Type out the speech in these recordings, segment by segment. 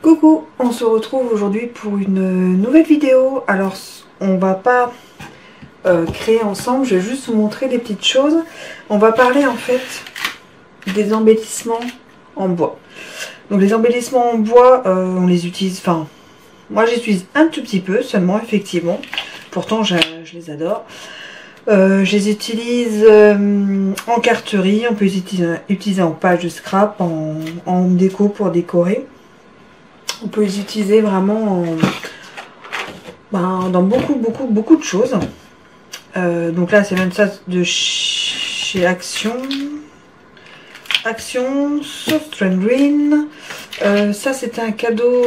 Coucou, on se retrouve aujourd'hui pour une nouvelle vidéo. Alors on va pas créer ensemble, je vais juste vous montrer des petites choses. On va parler en fait des embellissements en bois. Donc les embellissements en bois, on les utilise, enfin moi j'utilise un tout petit peu seulement effectivement. Pourtant je les adore. Je les utilise en carterie, on peut les utiliser en page de scrap, en déco pour décorer. On peut les utiliser vraiment dans beaucoup de choses. Donc là, c'est même ça de chez Action. Action, Soft Green. Ça, c'était un cadeau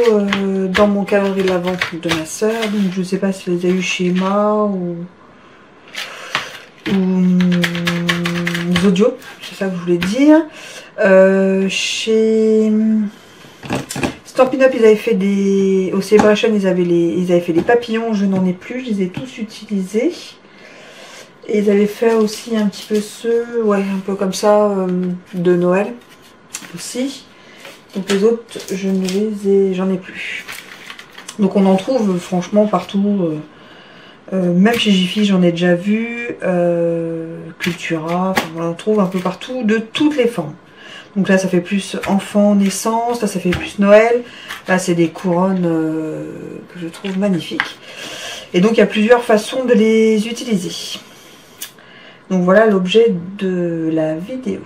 dans mon calendrier de la vente de ma soeur. Donc, je ne sais pas si elle les a eu chez Emma ou Zodio. C'est ça que je voulais dire. Chez Stampin' Up, ils avaient fait des... Au Celebration, ils avaient fait des papillons. Je n'en ai plus. Je les ai tous utilisés. Et ils avaient fait aussi un petit peu ceux... Ouais, un peu comme ça, de Noël. Aussi. Donc les autres, j'en ai plus. Donc on en trouve franchement partout. Même chez Jiffy, j'en ai déjà vu. Cultura. Enfin, on en trouve un peu partout, de toutes les formes. Donc là, ça fait plus enfant, naissance. Là, ça fait plus Noël. Là, c'est des couronnes que je trouve magnifiques. Et donc, il y a plusieurs façons de les utiliser. Donc, voilà l'objet de la vidéo.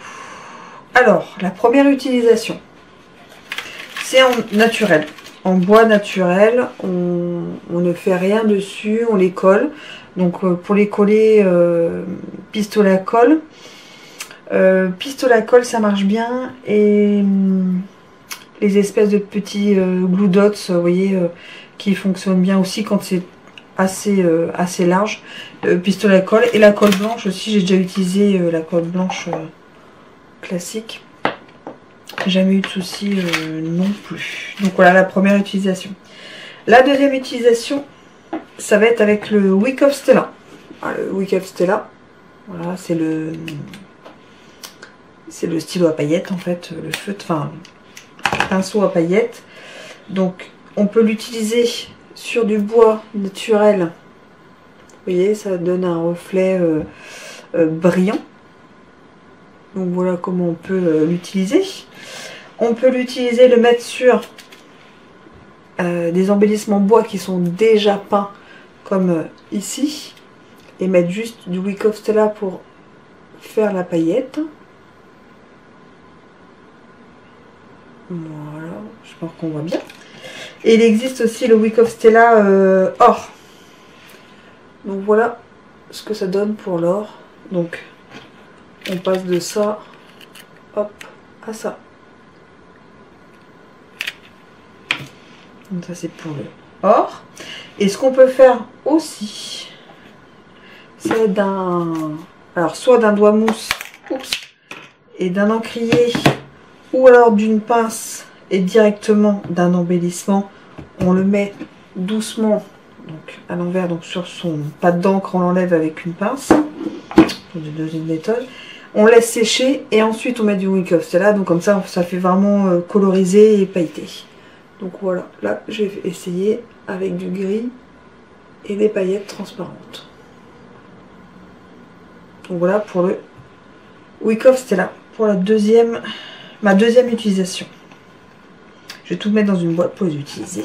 Alors, la première utilisation, c'est en naturel. En bois naturel, on ne fait rien dessus, on les colle. Donc, pour les coller, pistolet à colle. Pistolet à colle, ça marche bien. Et les espèces de petits glue dots, vous voyez, qui fonctionnent bien aussi quand c'est assez large. Pistolet à colle et la colle blanche aussi. J'ai déjà utilisé la colle blanche classique. Jamais eu de soucis non plus. Donc voilà la première utilisation. La deuxième utilisation, ça va être avec le Wick of Stella. Alors, le Wick of Stella, voilà, c'est le stylo à paillettes en fait, le feutre, enfin pinceau à paillettes. Donc on peut l'utiliser sur du bois naturel. Vous voyez, ça donne un reflet brillant. Donc voilà comment on peut l'utiliser. On peut l'utiliser, le mettre sur des embellissements bois qui sont déjà peints comme ici. Et mettre juste du Wick of Stella pour faire la paillette. Voilà, je pense qu'on voit bien. Et il existe aussi le Wick of Stella or. Donc voilà ce que ça donne pour l'or. Donc on passe de ça, hop, à ça. Donc ça c'est pour le or. Et ce qu'on peut faire aussi, c'est soit d'un doigt mousse, oups, et d'un encrier, ou alors d'une pince et directement d'un embellissement. On le met doucement, donc à l'envers, donc sur son pad d'encre, on l'enlève avec une pince. C'est une deuxième méthode. On laisse sécher et ensuite on met du Wick of Stella. Donc comme ça, ça fait vraiment colorisé et pailleté. Donc voilà, là je vais essayer avec du gris et des paillettes transparentes. Donc voilà pour le Wick of Stella, pour ma deuxième utilisation. Je vais tout mettre dans une boîte pour les utiliser.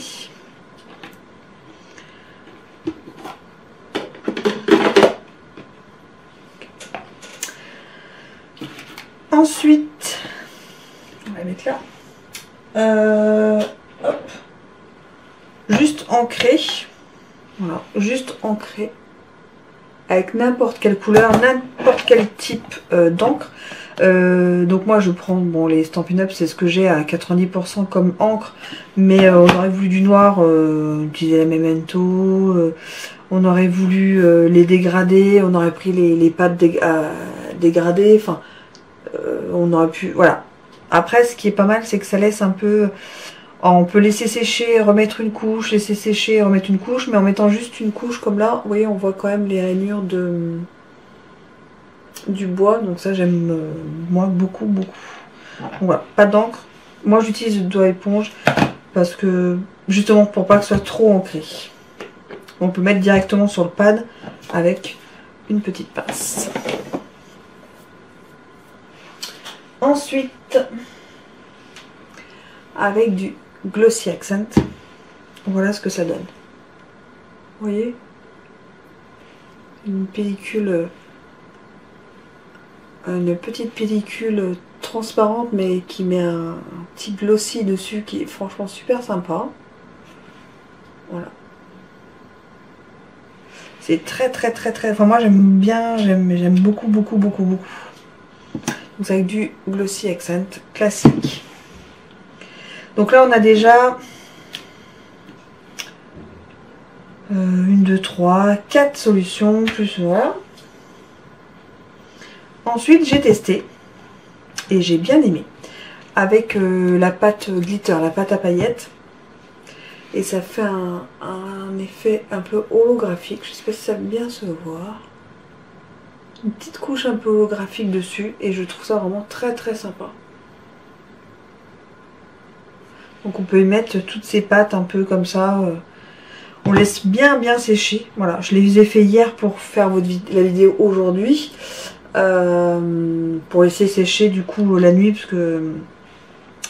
Ensuite, on va la mettre là. Hop. Juste ancré. Voilà, juste ancré. Avec n'importe quelle couleur, n'importe quel type d'encre. Donc moi je prends, bon, les Stampin' Up, c'est ce que j'ai à 90% comme encre, mais on aurait voulu du noir, utiliser la Memento, on aurait voulu les dégrader, on aurait pris les pâtes dégradées, enfin on aurait pu, voilà. Après ce qui est pas mal, c'est que ça laisse un peu, on peut laisser sécher, remettre une couche, laisser sécher, remettre une couche, mais en mettant juste une couche comme là, vous voyez, on voit quand même les rainures du bois. Donc ça, j'aime moi beaucoup. Donc voilà, pas d'encre. Moi, j'utilise le doigt éponge parce que justement pour pas que ce soit trop ancré. On peut mettre directement sur le pad avec une petite pince. Ensuite, avec du Glossy Accent, voilà ce que ça donne. Vous voyez, une pellicule, une petite pellicule transparente mais qui met un petit glossy dessus qui est franchement super sympa. Voilà. C'est très, enfin moi j'aime bien, j'aime beaucoup. Donc c'est avec du Glossy Accent classique. Donc là on a déjà 1, 2, 3, 4 solutions, plus voilà. Ensuite j'ai testé et j'ai bien aimé avec la pâte glitter, la pâte à paillettes. Et ça fait un effet un peu holographique, je sais pas si ça va bien se voir. Une petite couche un peu holographique dessus et je trouve ça vraiment très sympa. Donc on peut y mettre toutes ces pâtes un peu comme ça. On laisse bien sécher. Voilà, je les ai fait hier pour faire la vidéo aujourd'hui. Pour laisser sécher du coup la nuit parce que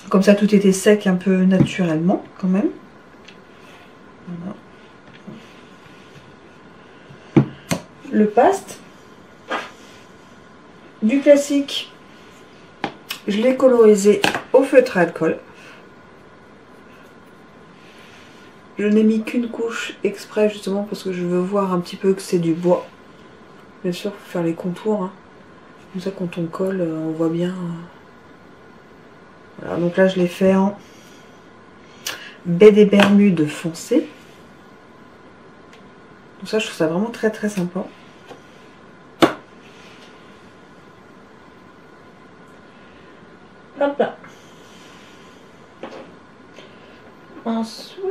comme ça tout était sec un peu naturellement quand même. Voilà. Le paste. Du classique, je l'ai colorisé au feutre à alcool. Je n'ai mis qu'une couche exprès justement parce que je veux voir un petit peu que c'est du bois. Bien sûr, faut faire les contours. Hein. Comme ça, quand on colle, on voit bien. Voilà, donc là, je l'ai fait en baie des Bermudes foncé. Donc ça, je trouve ça vraiment très sympa. Hop là. Ensuite,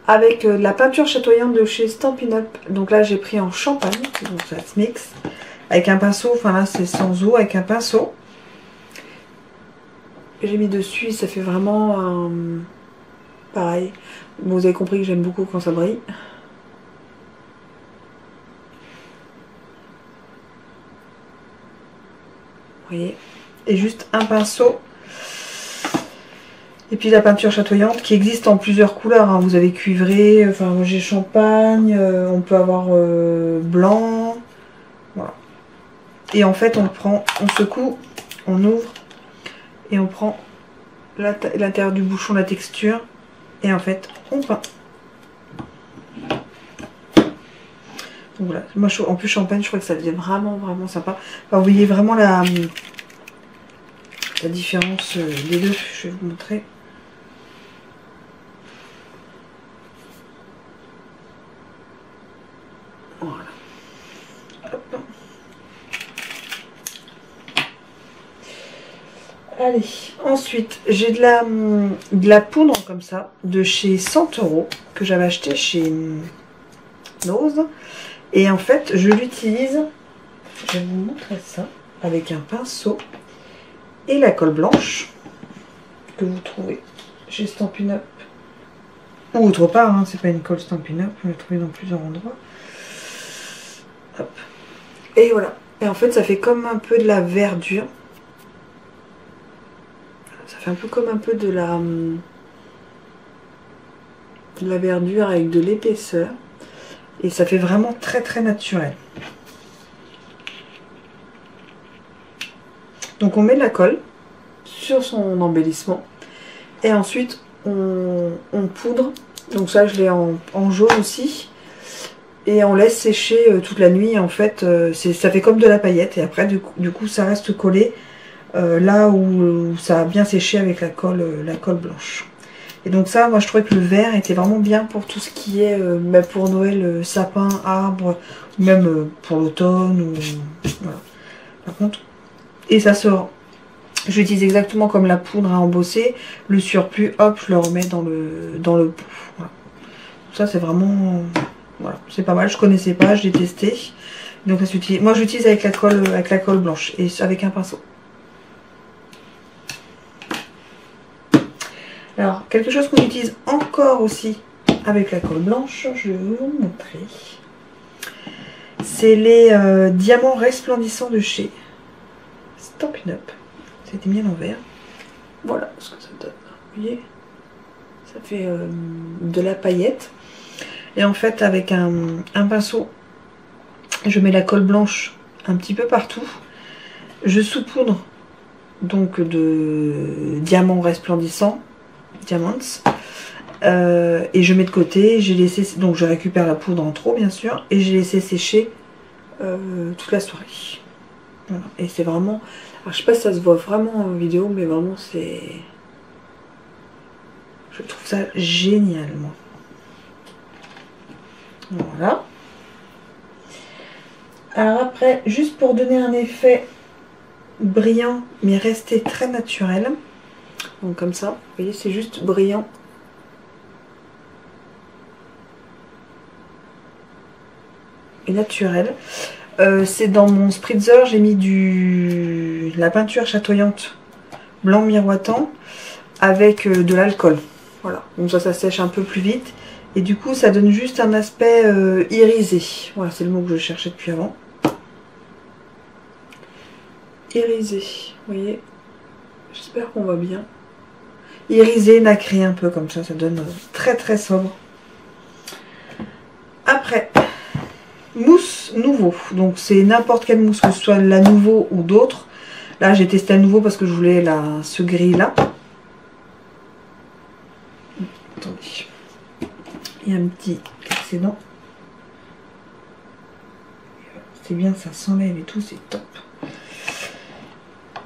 avec la peinture chatoyante de chez Stampin' Up. Donc là, j'ai pris en champagne, donc ça se mixe. Avec un pinceau, enfin là, c'est sans eau, avec un pinceau. J'ai mis dessus, ça fait vraiment pareil. Bon, vous avez compris que j'aime beaucoup quand ça brille. Vous voyez, et juste un pinceau et puis la peinture chatoyante qui existe en plusieurs couleurs hein. Vous avez cuivré, enfin moi j'ai champagne, on peut avoir blanc, voilà. Et en fait on prend, on secoue, on ouvre et on prend l'intérieur du bouchon, la texture, et en fait on peint. Donc voilà, moi en plus champagne je crois que ça devient vraiment sympa. Enfin, vous voyez vraiment la différence des deux, je vais vous montrer. Voilà. Hop. Allez, ensuite j'ai de la poudre comme ça de chez 100 € que j'avais acheté chez Nose. Et en fait je l'utilise, je vais vous montrer ça, avec un pinceau et la colle blanche que vous trouvez chez Stampin' Up ou autre part, hein, c'est pas une colle Stampin' Up, on l'a trouvé dans plusieurs endroits. Hop. Et voilà, et en fait ça fait comme un peu de la verdure, ça fait un peu comme un peu de la verdure avec de l'épaisseur, et ça fait vraiment très naturel. Donc on met de la colle sur son embellissement et ensuite on poudre. Donc ça je l'ai en jaune aussi. Et on laisse sécher toute la nuit. En fait ça fait comme de la paillette. Et après du coup ça reste collé là où ça a bien séché avec la colle blanche. Et donc ça, moi je trouvais que le vert était vraiment bien pour tout ce qui est pour Noël, sapin, arbre, ou même pour l'automne. Voilà. Par contre, et ça sort. Je l'utilise exactement comme la poudre à embosser. Le surplus, hop, je le remets dans le pot. Voilà. Ça c'est vraiment, voilà, c'est pas mal. Je connaissais pas, je l'ai testé. Donc ça s'utilise. Moi j'utilise avec la colle blanche et avec un pinceau. Alors, quelque chose qu'on utilise encore aussi avec la colle blanche, je vais vous montrer. C'est les diamants resplendissants de chez Stampin' Up. Ça a été mis à l'envers. Voilà ce que ça donne. Vous voyez, ça fait de la paillette. Et en fait, avec un pinceau, je mets la colle blanche un petit peu partout. Je saupoudre donc de diamants resplendissants, diamants, et je mets de côté. J'ai laissé, donc je récupère la poudre en trop bien sûr, et j'ai laissé sécher toute la soirée. Voilà. Et c'est vraiment, alors je sais pas si ça se voit vraiment en vidéo, mais vraiment c'est, je trouve ça génial moi. Voilà. Alors après, juste pour donner un effet brillant mais rester très naturel, donc comme ça, vous voyez, c'est juste brillant. Et naturel. C'est dans mon spritzer, j'ai mis la peinture chatoyante blanc miroitant avec de l'alcool. Voilà, donc ça sèche un peu plus vite. Et du coup, ça donne juste un aspect irisé. Voilà, c'est le mot que je cherchais depuis avant. Irisé, vous voyez. J'espère qu'on voit bien. Irisé, nacré un peu comme ça donne très très sobre. Après, mousse nouveau. Donc c'est n'importe quelle mousse, que ce soit la nouveau ou d'autres. Là, j'ai testé à nouveau parce que je voulais ce gris là. Attendez. Il y a un petit excédent. C'est bien, ça s'enlève et tout, c'est top.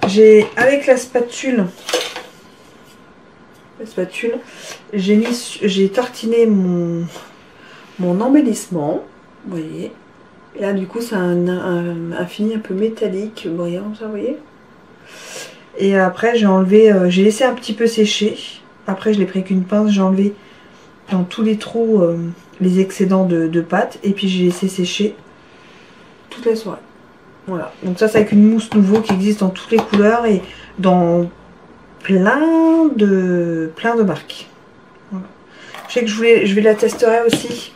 J'ai, avec la spatule, j'ai tartiné mon embellissement, vous voyez. Et là, du coup, c'est un fini un peu métallique, brillant, ça, vous voyez. Et après, j'ai enlevé, j'ai laissé un petit peu sécher. Après, je l'ai pris qu'une pince, j'ai enlevé dans tous les trous les excédents de pâte. Et puis, j'ai laissé sécher toute la soirée. Voilà. Donc ça, c'est avec une mousse nouveau qui existe dans toutes les couleurs et dans plein de marques. Voilà. Je sais que je vais la tester aussi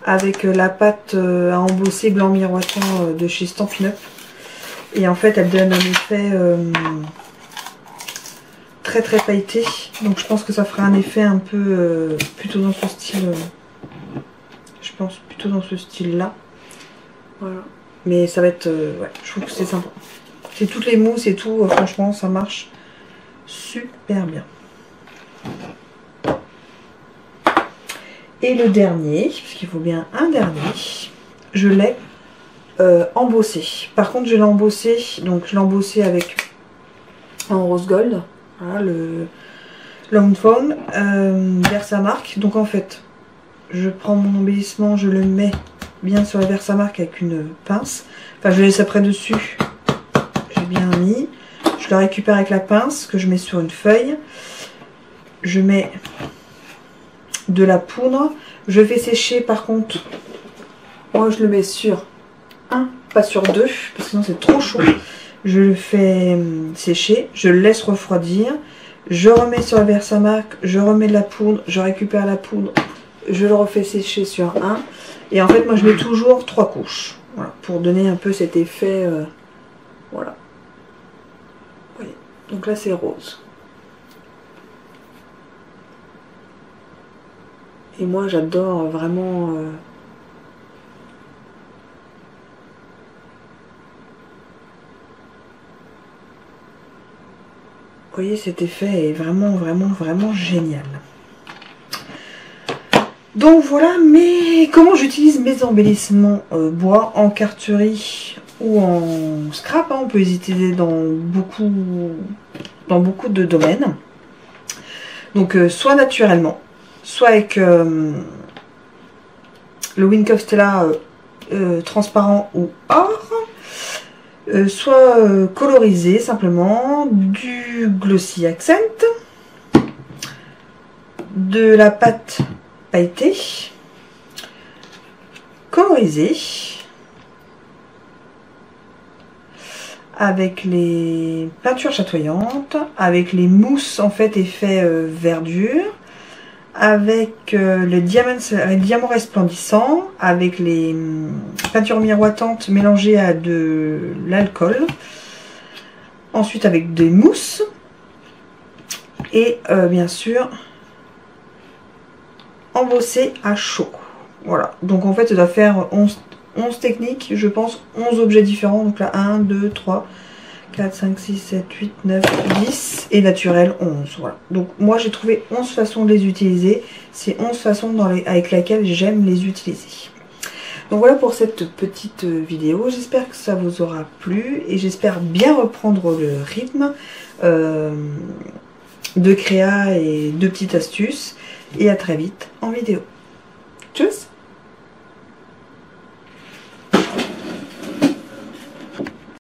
avec la pâte à embosser blanc miroitant de chez Stampin' Up. Et en fait, elle donne un effet très très pailleté. Donc je pense que ça fera un effet un peu plutôt dans ce style. Je pense plutôt dans ce style là. Voilà. Mais ça va être, ouais, je trouve que c'est sympa. C'est toutes les mousses et tout, franchement, ça marche super bien. Et le dernier, puisqu'il faut bien un dernier, je l'ai embossé. Par contre, je l'ai embossé, donc je l'ai embossé avec en rose gold, voilà, le Long Fawn, Versamark. Donc en fait, je prends mon embellissement, je le mets bien sur la Versamark avec une pince. Enfin, je le laisse après dessus. J'ai bien mis. Je le récupère avec la pince que je mets sur une feuille. Je mets de la poudre. Je fais sécher par contre. Moi, je le mets sur un, pas sur deux, parce que sinon c'est trop chaud. Je le fais sécher. Je le laisse refroidir. Je remets sur la Versamark. Je remets de la poudre. Je récupère la poudre. Je le refais sécher sur un. Et en fait, moi, je mets toujours 3 couches. Voilà, pour donner un peu cet effet. Voilà. Vous voyez. Donc là, c'est rose. Et moi, j'adore vraiment... Vous voyez, cet effet est vraiment, vraiment, vraiment génial. Donc voilà, mais comment j'utilise mes embellissements bois en carterie ou en scrap, hein, on peut les utiliser dans beaucoup de domaines. Donc soit naturellement, soit avec le Wink of Stella transparent ou or, soit colorisé simplement, du glossy accent, de la pâte pailletée, colorisée, avec les peintures chatoyantes, avec les mousses en fait effet verdure, avec les diamants resplendissants, avec les peintures miroitantes mélangées à de l'alcool, ensuite avec des mousses, et bien sûr embossé à chaud. Voilà, donc en fait ça doit faire 11 techniques, je pense, 11 objets différents. Donc là 1, 2, 3, 4, 5, 6, 7, 8, 9, 10 et naturel 11. Voilà. Donc moi j'ai trouvé 11 façons de les utiliser. C'est 11 façons avec lesquelles j'aime les utiliser. Donc voilà pour cette petite vidéo. J'espère que ça vous aura plu et j'espère bien reprendre le rythme de créa et de petites astuces. Et à très vite en vidéo. Tchuss!